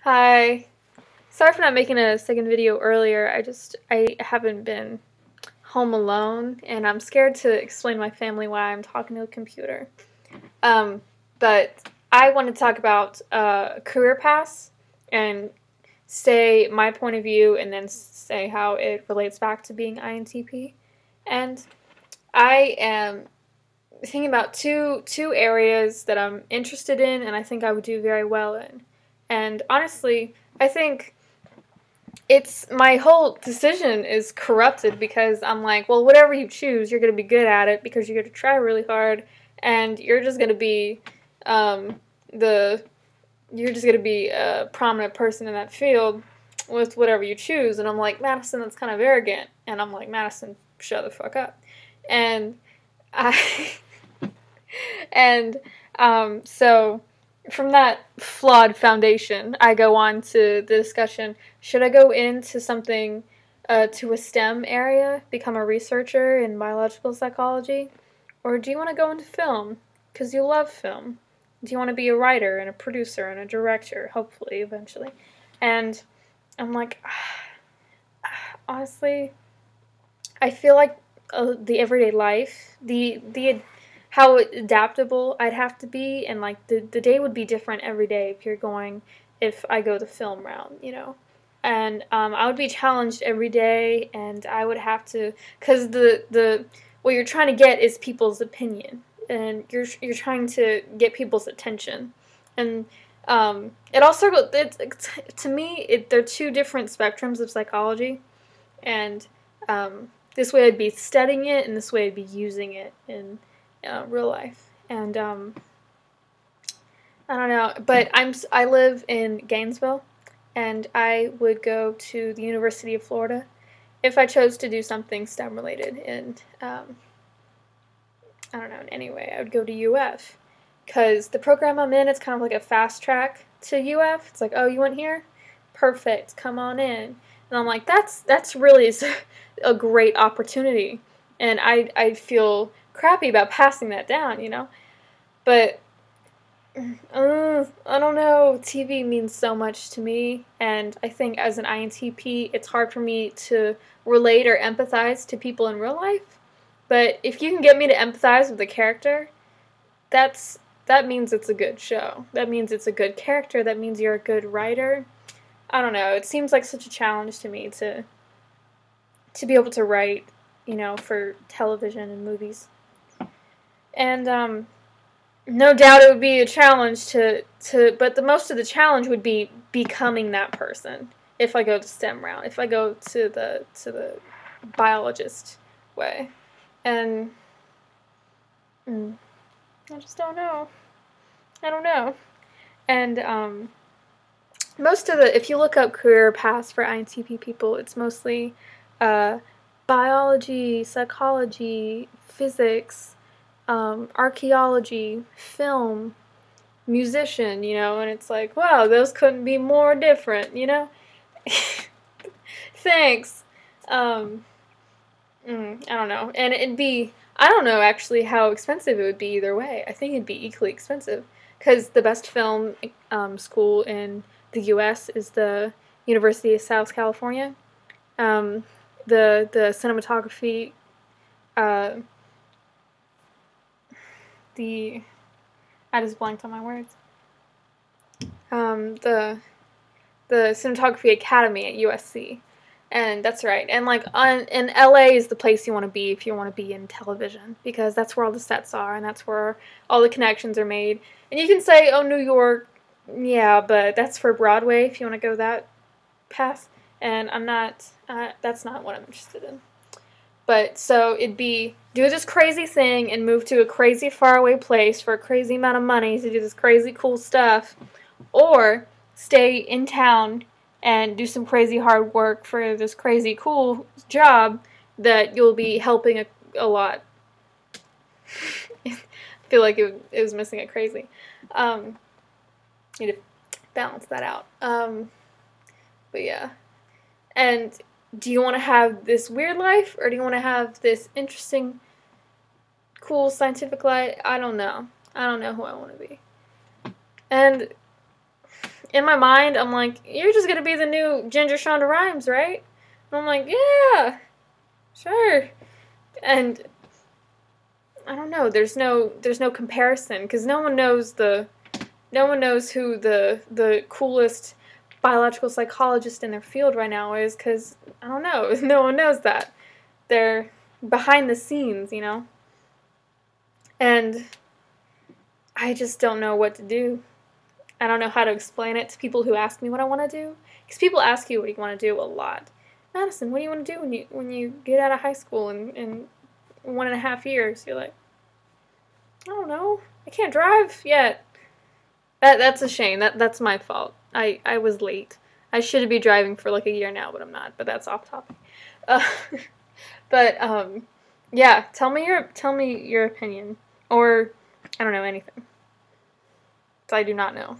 Hi. Sorry for not making a second video earlier. I haven't been home alone and I'm scared to explain to my family why I'm talking to a computer. Um, but I want to talk about career paths and say my point of view and then say how it relates back to being INTP. And I am thinking about two areas that I'm interested in and I think I would do very well in. And honestly, I think it's my whole decision is corrupted because I'm like, well, whatever you choose, you're going to be good at it because you're going to try really hard, and you're just going to be um, the you're just going to be a prominent person in that field with whatever you choose. And I'm like, Madison, that's kind of arrogant. And I'm like, Madison, shut the fuck up. And I and so from that flawed foundation, I go on to the discussion, should I go into something, to a STEM area, become a researcher in biological psychology? Or do you want to go into film? Because you love film. Do you want to be a writer and a producer and a director, hopefully, eventually? And I'm like, honestly, I feel like the everyday life, the how adaptable I'd have to be, and like the day would be different every day if I go the film route. And I would be challenged every day, and I would have to, because the what you're trying to get is people's opinion, and you're trying to get people's attention, and it also to me they're two different spectrums of psychology, and this way I'd be studying it, and this way I'd be using it in real life. And I don't know, but I live in Gainesville, and I would go to the University of Florida if I chose to do something STEM related. And I don't know, in any way, I would go to UF because the program I'm in, it's kind of like a fast track to UF. It's like, oh, you went here? Perfect, come on in. And I'm like, that's really a great opportunity, and I feel crappy about passing that down. But I don't know. TV means so much to me, and I think as an INTP, it's hard for me to relate or empathize to people in real life. But if you can get me to empathize with a character, that means it's a good show. That means it's a good character. That means you're a good writer. I don't know. It seems like such a challenge to me to be able to write, for television and movies. And no doubt it would be a challenge but the most of the challenge would be becoming that person if I go the STEM route, if I go to the biologist way. And I just don't know. I don't know. And if you look up career paths for INTP people, it's mostly biology, psychology, physics, archaeology, film, musician, and it's like, wow, those couldn't be more different. Thanks. I don't know. And I don't know actually how expensive it would be either way. I think it'd be equally expensive because the best film school in the U.S. is the University of South California. The cinematography, I just blanked on my words. The Cinematography Academy at USC. And that's right. And in LA is the place you want to be if you want to be in television, because that's where all the sets are and that's where all the connections are made. And you can say, oh, New York, yeah, but that's for Broadway if you want to go that path. And that's not what I'm interested in. But so it'd be do this crazy thing and move to a crazy faraway place for a crazy amount of money to do this crazy cool stuff, or stay in town and do some crazy hard work for this crazy cool job that you'll be helping a lot. I feel like it was missing a crazy. Need to balance that out. But yeah. And do you want to have this weird life, or do you want to have this interesting, cool scientific life? I don't know. I don't know who I want to be. And in my mind, I'm like, you're just gonna be the new Ginger Shonda Rhimes, right? And I'm like, yeah, sure. And I don't know. There's no comparison because no one knows who the coolest biological psychologist in their field right now is because I don't know. No one knows that. They're behind the scenes, you know? And I just don't know what to do. I don't know how to explain it to people who ask me what I want to do. Because people ask you what you want to do a lot. Madison, what do you want to do when you get out of high school in 1.5 years? You're like, I don't know. I can't drive yet. That's a shame. That's my fault. I was late. I should be driving for like a year now, but I'm not. But that's off topic. Uh, but yeah. Tell me your opinion, or I don't know anything. So I do not know.